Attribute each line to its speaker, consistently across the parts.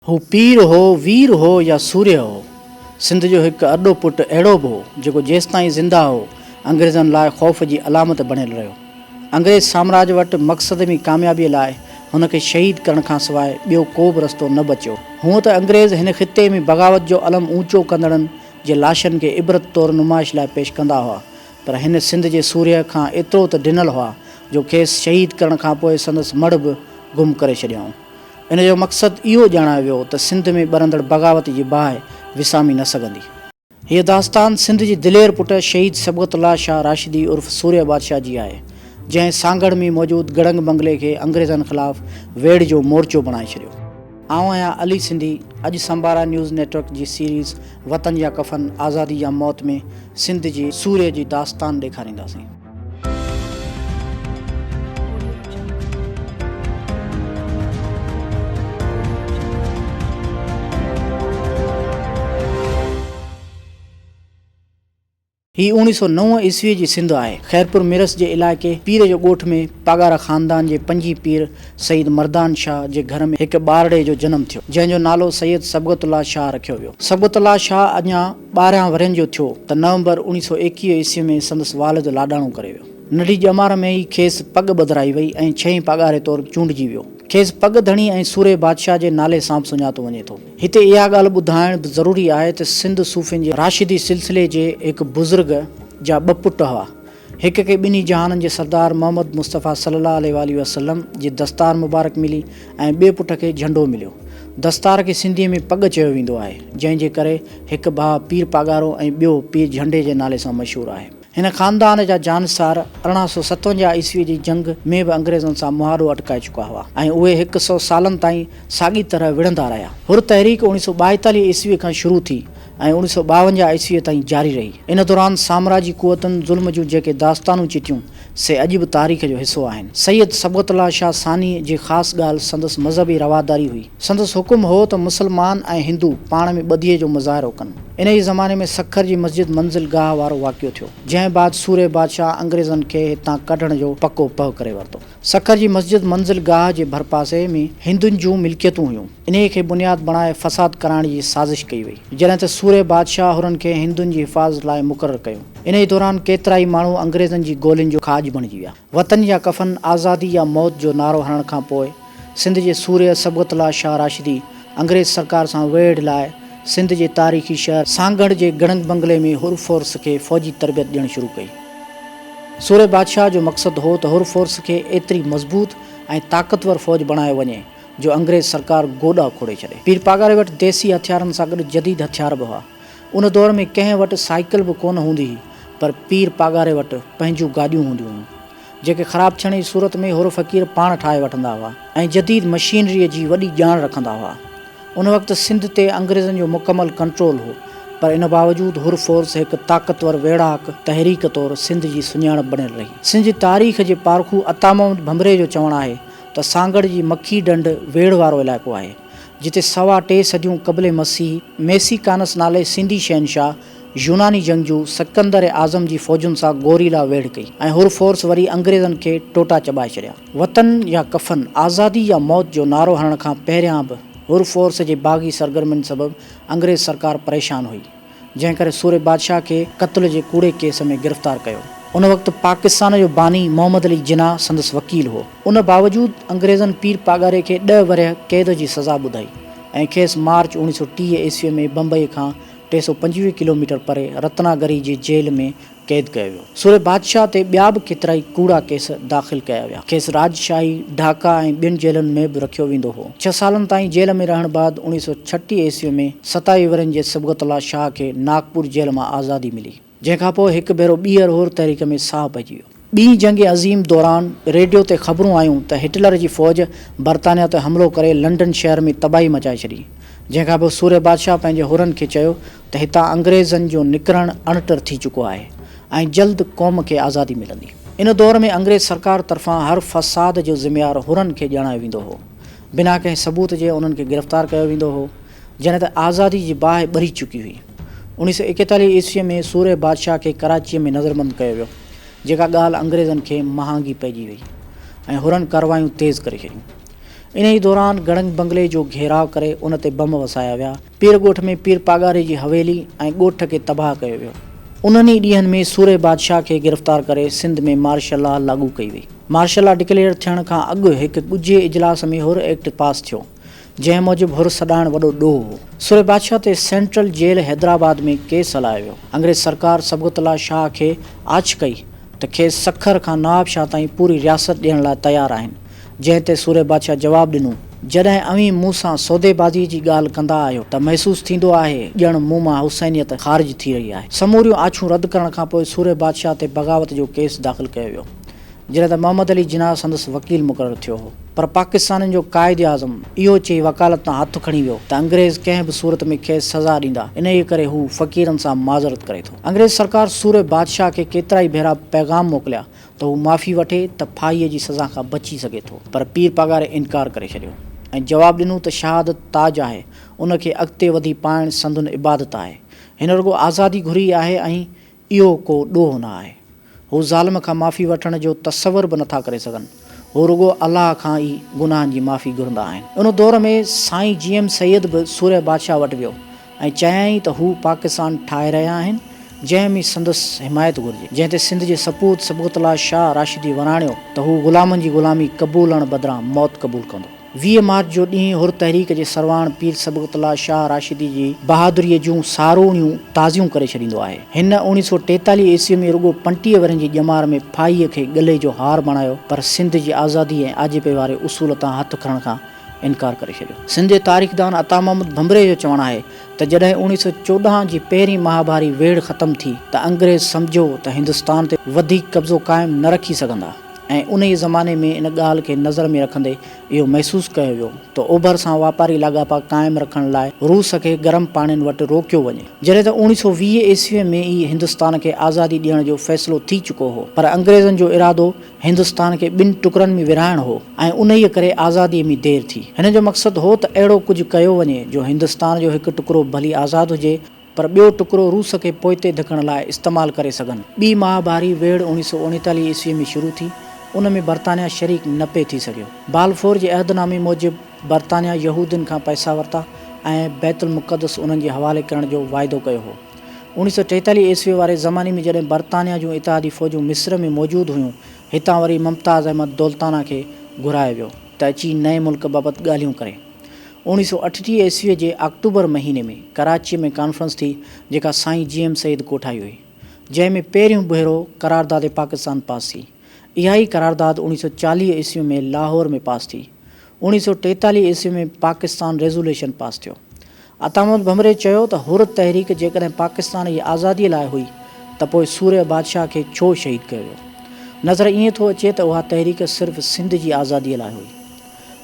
Speaker 1: हू पीर हो, वीर हो या सूर्य हो, सिंध जो हिकु अॾो पुटु अहिड़ो बि हो जेको जेसिताईं ज़िंदा हो अंग्रेज़नि लाइ ख़ौफ़ जी अलामत बणियल रहियो। अंग्रेज़ साम्राज्य वटि मक़सदमी कामयाबीअ लाइ हुनखे शहीद करण खां सवाइ ॿियो को बि रस्तो न बचियो। हूअं त अंग्रेज़ हिन ख़िते में बग़ावत जो अलम ऊचो कंदड़नि जे लाशनि खे इबरत तौरु नुमाइश लाइ पेश कंदा हुआ, पर हिन सिंध जे सूर्य खां एतिरो त ॾिनल हुआ जो खेसि शहीद करण खां पोइ संदसि मड़ बि गुम करे छॾियऊं। इन जो मक़सदु इहो ॼाणायो वियो त सिंध में ॿरंदड़ बग़ावत जी बाहि विसामी न सघंदी। हीअ दास्तान सिंध जी दिलेर पुटु शहीद सबक़तुल्लाह शाह राशिदी उर्फ़ सूर्य बादशाह जी आहे, जंहिं सांगड़ में मौजूदु गड़ंग बंगले खे अंग्रेज़नि ख़िलाफ़ वेड़ जो मोर्चो बणाए छॾियो। आउं आहियां अली सिंधी। अॼु संबारा न्यूज़ नेटवर्क जी सीरीज़ वतन या कफ़न, आज़ादी या मौत में सिंध जी सूर्य जी दास्तान ॾेखारींदासीं। ही 1909 ईस्वी जी सिंध आहे। ख़ैरपुर मिरस जे इलाइक़े पीर जो ॻोठ में पागारा ख़ानदान जे पंजी पीर सईद मर्दान शाह जे घर में हिकु ॿारड़े जो जनमु थियो, जंहिंजो नालो सैयद सबक़तुल्लाह शाह रखियो वियो। सबक़तुल्लाह शाह अञा 12 वरनि जो थियो त नवंबर 1921 ईस्वी में संदसि वालिद लाॾाणो करे वियो। नंढी ॼमार में ई खेसि पग ॿधाई वई ऐं 6 पागारे तौरु चूंडिजी वियो। खेसि पग धणी ऐं सूरे बादशाह जे नाले सां बि सुञातो वञे थो। हिते इहा ॻाल्हि ॿुधाइण बि ज़रूरी आहे त सिंध सूफ़ियुनि जे राशिदी सिलसिले जे हिकु बुज़ुर्ग जा 2 पुट हुआ। हिक खे ॿिन्ही जहाननि जे सरदार मोहम्मद मुस्तफ़ा सल्लल्लाहु अलैहि वसल्लम जी दस्तार मुबारक मिली ऐं ॿिए पुट खे झंडो मिलियो। दस्तार खे सिंधीअ में पग चयो वेंदो आहे, जंहिंजे करे हिकु भाउ पीर पागारो ऐं ॿियो पीर झंडे जे नाले सां मशहूरु आहे। हिन ख़ानदान जा जानसार 1857 ईस्वी जी जंग में बि अंग्रेज़नि सां मुहारो अटकाए चुका हुआ ऐं उहे 100 सालनि ताईं साॻी तरह विढ़ंदा रहिया। हुर तहरीक 1942 ईस्वी खां शुरू थी ऐं 1952 ईस्वीअ ताईं जारी रही। इन दौरान साम्राजी कुवतुनि ज़ुल्म जूं जेके दास्तानूं चिटियूं से अॼु बि तारीख़ जो हिसो आहिनि। सैयद सबक़तुल्लाह शाह सानी जी ख़ासि ॻाल्हि संदसि मज़हबी रवादारी हुई। संदसि हुकुम हो त मुसलमान ऐं हिंदू पाण में ॿधीअ जो मुज़ाहिरो कनि। इन ई ज़माने में सखर जी मस्जिद मंज़िल गाह वारो वाक़ियो थियो, जंहिं बाद सूर्य बादशाह अंग्रेज़नि खे हितां कढण जो पको पह करे वरितो। सखर जी मस्जिद मंज़िल गाह जे भरपासे में हिंदुनि जूं मिल्कियतूं हुयूं। इन खे बुनियादु बणाए फ़साद कराइण जी साज़िश कई वई, जॾहिं त सूर्य बादशाह हुननि खे हिंदुनि जी हिफ़ाज़त लाइ मुक़ररु कयो। इन ई दौरान केतिरा ई माण्हू अंग्रेज़नि जी गोलियुनि जो खाज बणिजी विया। वतन या कफ़न, आज़ादी या मौत जो नारो हणण खां पोइ सिंध जे सूर्य सबक़तुल्लाह शाह राशिदी अंग्रेज़ सरकार सां वेड़ लाइ सिंध जे तारीख़ी शहर सांगड़ जे गड़ंग बंगले में हुर फोर्स खे फ़ौजी तरबियत ॾियणु शुरू कई। सूर्य बादशाह जो मक़सदु हो त हुर फोर्स खे एतिरी मज़बूत ऐं ताक़तवर फ़ौज बणायो वञे जो अंग्रेज़ सरकार गोॾा खोड़े छॾे। पीर पागारे वटि देसी हथियारनि सां गॾु जदीद हथियार बि हुआ। उन दौर में कंहिं वटि साइकिल बि कोन हूंदी हुई, पर पीर पागारे वटि पंहिंजूं गाॾियूं हूंदियूं हुयूं, जेके ख़राबु थियण जी सूरत में हुर फ़क़ीर पाण ठाहे वठंदा हुआ ऐं जदीद मशीनरीअ जी वॾी ॼाण रखंदा हुआ। उन वक़्तु सिंध ते अंग्रेज़नि जो मुकमल कंट्रोल हो, पर इन बावजूदु हुर फोर्स हिकु ताक़तवर वेढ़ाक तहरीक तौरु सिंध जी सुञाणप बणियल रही। सिंध जी तारीख़ जे पारखू अता मोहम्मद भंभरे जो चवणु आहे त सांगड़ जी मखी ढंढ वेड़ वारो इलाइक़ो आहे, जिते 2.25 सदियूं क़बले मसीह मेसिकानस नाले सिंधी शहनशाह यूनानी जंगजू सिकंदर आज़म जी फ़ौजुनि सां गोरीला वेड़ कई ऐं हुर फोर्स वरी अंग्रेज़नि खे टोटा चॿाए छॾिया। वतन या कफ़न, आज़ादी या मौत जो नारो हणण खां पहिरियां बि हुर फोर्स जे बाग़ी सरगर्मियुनि सबबि अंग्रेज़ सरकार परेशान हुई, जंहिं करे सूर्य बादशाह खे क़त्ल जे कूड़े केस में गिरफ़्तार कयो। उन वक़्तु पाकिस्तान जो बानी मोहम्मद अली जिन्ना संदसि वकील हो। उन बावजूदु अंग्रेज़नि पीर पागारे खे 10 वरह क़ैद जी सज़ा ॿुधाई ऐं खेसि मार्च 1930 ईस्वी में बम्बई खां 325 किलोमीटर परे रत्नागिरी जी जेल में क़ैद कयो वियो। सूर्य बादशाह ते ॿिया बि केतिरा ई कूड़ा केस दाख़िल कया विया। खेसि राजशाही, ढाका ऐं ॿियनि जेलुनि में बि रखियो वेंदो हो। 6 सालनि ताईं जेल में रहण बाद 1936 ईस्वी में 27 वरनि जे सबक़तुल्लाह शाह खे नागपुर जेल मां आज़ादी मिली, जंहिंखां पोइ हिकु भेरो ॿीहर हुर तहरीक में साहु पइजी वियो। ॿीं जंग अज़ीम दौरान रेडियो ते ख़बरूं आयूं त हिटलर जी फ़ौज बरतानिया ते हमिलो करे लंडन शहर में तबाही मचाए छॾी, जंहिंखां पोइ सूर्य बादशाह पंहिंजे हुरनि खे चयो त हितां अंग्रेज़नि जो निकिरणु अणटर थी चुको आहे ऐं जल्द क़ौम खे आज़ादी मिलंदी। इन दौर में अंग्रेज़ सरकार तरफ़ां हर फ़साद जो ज़िम्मेवार हुरनि खे ॼाणायो वेंदो हो। बिना कंहिं सबूत जे उन्हनि खे गिरफ़्तार कयो वेंदो हो, जॾहिं त आज़ादी जी बाहि ॿरी चुकी हुई। 1941 ईस्वीअ में सूर्य बादशाह खे कराचीअ में नज़रबंदि कयो वियो, जेका ॻाल्हि अंग्रेज़नि खे महांगी पइजी वई ऐं हुरनि कारवायूं तेज़ करे छॾियूं। इन ई दौरान गड़ंग बंगले जो घेराव करे उन ते बम वसाया विया। पीर ॻोठ में पीर पागारे जी हवेली ऐं ॻोठ खे तबाह कयो वियो। उन्हनि ई ॾींहनि में सूरे बादशाह खे गिरफ़्तार करे सिंध में मार्शल लॉ लागू कई वई। मार्शल लॉ डिक्लेयर थियण खां अॻु हिकु ॻुझे इजलास में हुर एक्ट पास थियो, जंहिं मूजिबि हुर सॾाइण वॾो ॾोह हो। सूरे बादशाह ते सेंट्रल जेल हैदराबाद में केस हलायो वियो। अंग्रेज़ सरकार सबगतुल्ला शाह खे आछ कई त खेसि सखर खां नवाब शाह ताईं पूरी रियासत ॾियण लाइ तयारु आहिनि, जंहिं ते सूरे बादशाह जवाबु ॾिनो, जॾहिं अव्हीं मूं सां सौदेबाज़ी जी ॻाल्हि कंदा आहियो त महसूसु थींदो आहे ॼण मूं मां हुसैनियत ख़ारिज थी रही आहे। समूरियूं आछूं रद्द करण खां पोइ सूरे बादशाह ते बग़ावत जो केस दाख़िल कयो वियो, जॾहिं त मोहम्मद अली जिनाह संदसि वकील मुक़ररु थियो हो। पर पाकिस्तानियुनि जो क़ाइदे आज़म इहो चई वकालत तां हथु खणी वियो त अंग्रेज़ कंहिं बि सूरत में खेसि सज़ा ॾींदा, इन ई करे हू फ़क़ीरनि सां माज़रत करे थो। अंग्रेज़ सरकार सूरे बादशाह खे केतिरा ई भेरा पैगाम मोकिलिया त हू माफ़ी वठे त फाहीअ जी सज़ा खां बची सघे थो, पर पीर पागारे इनकार करे छॾियो ऐं जवाबु ॾिनो त शहादत ताज आहे, उनखे अॻिते वधी पाइण संदुनि इबादत आहे। हिन रुॻो आज़ादी घुरी आहे ऐं इहो को ॾोह न आहे। हू ज़ालिम खां माफ़ी वठण जो तसवुर बि नथा करे सघनि, हू रुॻो अलाह खां ई गुनाहनि जी माफ़ी घुरंदा आहिनि। उन दौर में साईं GM सैयद बि सूरे बादशाह वटि वियो ऐं चयाईं त हू पाकिस्तान ठाहे रहिया आहिनि, जंहिं में संदसि हिमायत घुरिजे, जंहिं ते सिंध जे सपूत सबगतुल्ला शाह राशिदी वराणियो त हू ग़ुलामनि जी ग़ुलामी क़बूलण बदिरां मौत क़बूल कंदो। 20 मार्च जो ॾींहुं हुर तहरीक जे सरवाण पीर सबगतुल्ला शाह राशिदी जी बहादुरीअ जूं सारूणियूं ताज़ियूं करे छॾींदो आहे। हिन 1943 ईस्वी में रुॻो 35 वरनि जी ॼमार में फाहीअ खे गले जो हार बणायो, पर सिंध जी आज़ादी ऐं आजिबे वारे उसूल तां हथु खणण खां इनकार करे छॾियो। सिंध जे तारीख़दान अता मोहम्मद भंभरे जो चवणु आहे त जॾहिं 1914 जी पहिरीं महाभारी वेढ़ ख़तमु थी त अंग्रेज़ सम्झो त हिंदुस्तान ते वधीक कब्ज़ो क़ाइमु न रखी सघंदा ऐं उन ई ज़माने में इन ॻाल्हि खे नज़र में रखंदे इहो महसूसु कयो वियो त ओभर सां वापारी लाॻापा क़ाइमु रखण लाइ रूस खे गरम पाणियुनि वटि रोकियो वञे। जॾहिं त 1920 ईस्वीअ में ई हिंदुस्तान खे आज़ादी ॾियण जो फ़ैसिलो थी चुको हो, पर अंग्रेज़नि जो इरादो हिंदुस्तान खे ॿिनि टुकड़नि में विरहाइणो हो ऐं उन ई करे आज़ादीअ में देरि थी। हिन जो मक़सदु हो त अहिड़ो कुझु कयो वञे जो हिंदुस्तान जो हिकु टुकड़ो भली आज़ादु हुजे, पर ॿियो टुकड़ो रूस खे पोइते धिकण लाइ इस्तेमालु करे सघनि। ॿी महाभारी वेढ़ 1939 ईस्वी में शुरू थी, उन में बर्तानिया शरीक न पिए थी सघियो। बालफोर जे अहदनामे मूजिबि बर्तानिया यहूदियुनि खां पैसा वरिता ऐं बैतुल मुक़दस उन्हनि जे हवाले करण जो वाइदो कयो हो। 1943 ईस्वी वारे ज़माने में जॾहिं बर्तानिया जूं इतिहादी फ़ौजूं मिस्र में मौजूदु हुयूं, हितां वरी मुमताज़ अहमद दौलताना खे घुरायो वियो त अची नए मुल्क बाबति ॻाल्हियूं करे। 1938 ईस्वीअ जे अक्टूबर महीने में कराचीअ में कॉन्फ्रेंस थी, जेका साईं GM सैयद कोठाई हुई, जंहिं में पहिरियों भेरो करारदाद पाकिस्तान पास थी। इहा ई करारदाद 1940 ईस्वी में लाहौर में पास थी। 1943 ईस्वी में पाकिस्तान रेज़ोल्यूशन पास थियो। अता मोहम्मद भंभरे चयो त हुर तहरीक जेकॾहिं पाकिस्तान जी आज़ादीअ लाइ हुई त पोइ सूरे बादशाह खे छो शहीद कयो वियो। नज़र ईअं थो अचे त उहा तहरीक सिर्फ़ु सिंध जी आज़ादीअ लाइ हुई।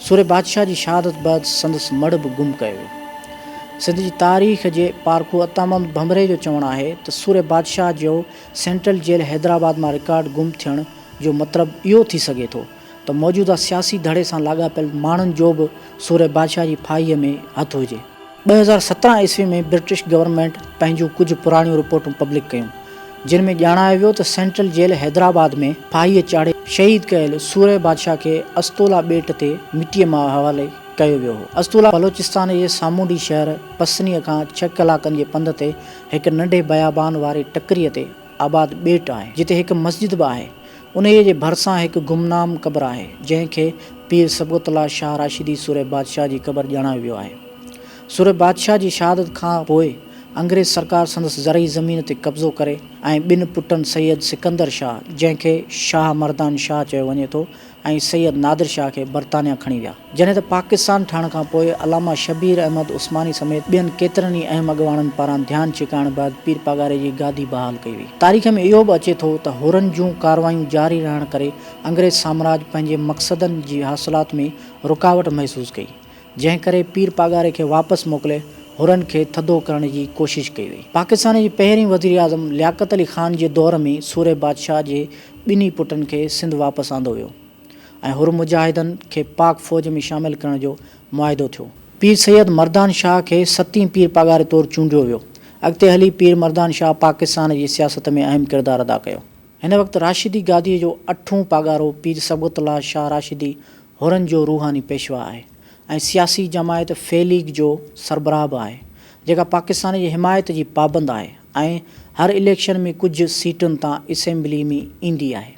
Speaker 1: सूरे बादशाह जी शहादत बैदि संदसि मढ़ बि गुम कयो वियो। सिंध जी तारीख़ जे पारखू अता मोहम्मद भंभरे जो चवणु आहे त सूरे बादशाह जो सेंट्रल जेल हैदराबाद मां रिकॉर्ड गुम थियण जो मतिलबु इहो थी सघे थो त मौजूदा सियासी धड़े सां लाॻापियल माण्हुनि जो बि सूरे बादशाह जी फाहीअ में हथु हुजे। 2017 ईस्वी में ब्रिटिश गवर्नमेंट पंहिंजूं कुझु पुराणियूं रिपोर्टूं पब्लिक कयूं, जिन में ॼाणायो वियो त सेंट्रल जेल हैदराबाद में फाहीअ चाढ़े शहीद कयल सूरे बादशाह खे अस्तोला ॿेट ते मिटीअ मां हवाले कयो वियो हो। अस्तोला बलोचिस्तान जे सामूंडी शहर पसनीअ खां 6 कलाकनि जे पंध ते हिकु नंढे बयाबान वारे टकरीअ ते आबाद ॿेट आहे, जिते हिकु मस्जिद बि आहे। उन जे भरिसां हिकु गुमनाम क़ब्र आहे, जंहिंखे पीर सबगतुल्ला शाह राशिदी सूरे बादशाह जी क़ब्र ॼाणायो वियो आहे। सूरे बादशाह जी शहादत खां पोइ अंग्रेज़ सरकार संदसि ज़रई ज़मीन ते कब्ज़ो करे ऐं ॿिनि पुटनि सैयद सिकंदर शाह, जंहिंखे शाह मर्दान शाह चयो वञे थो, ऐं सैयद नादिर शाह खे बर्तानिया खणी विया। जॾहिं त पाकिस्तान ठहण खां पोइ अलामा शबीर अहमद उस्मानी समेत ॿियनि केतिरनि ई अहम अॻवाननि पारां ध्यानु छिकाइण बैदि पीर पागारे जी गादी बहाल कई वई। तारीख़ में इहो बि अचे थो त हुरनि जूं कारवायूं जारी रहण करे अंग्रेज़ साम्राज पंहिंजे मक़सदनि जी हासिलात में रुकावट महसूसु कई, जंहिं करे पीर पागारे खे वापसि मोकिले हुरनि खे थधो करण जी कोशिशि कई वई। पाकिस्तान जी पहिरीं वज़ीर आज़म लियाक़त अली ख़ान जे दौर में सूरे बादशाह जे ॿिन्ही पुटनि खे सिंध वापसि आंदो वियो ऐं हुर मुजाहिदनि खे पाक फ़ौज में शामिलु करण जो मुआदो थियो। पीर सैयद मर्दान शाह खे 7हीं पीर पागारे तौरु चूंडियो वियो। अॻिते हली पीर मर्दान शाह पाकिस्तान जी सियासत में अहम किरदारु अदा कयो। हिन वक़्तु राशिदी गादीअ जो 8हों पागारो पीर सबगतुल्ला शाह राशिदी हुरन जो रूहानी पेशवा आहे ऐं सियासी जमायत फ़ेलीग जो सरबराह बि आहे जेका पाकिस्तान जी हिमायत जी पाबंद आहे ऐं हर इलेक्शन में कुझु सीटुनि तां असेंबली में ईंदी आहे।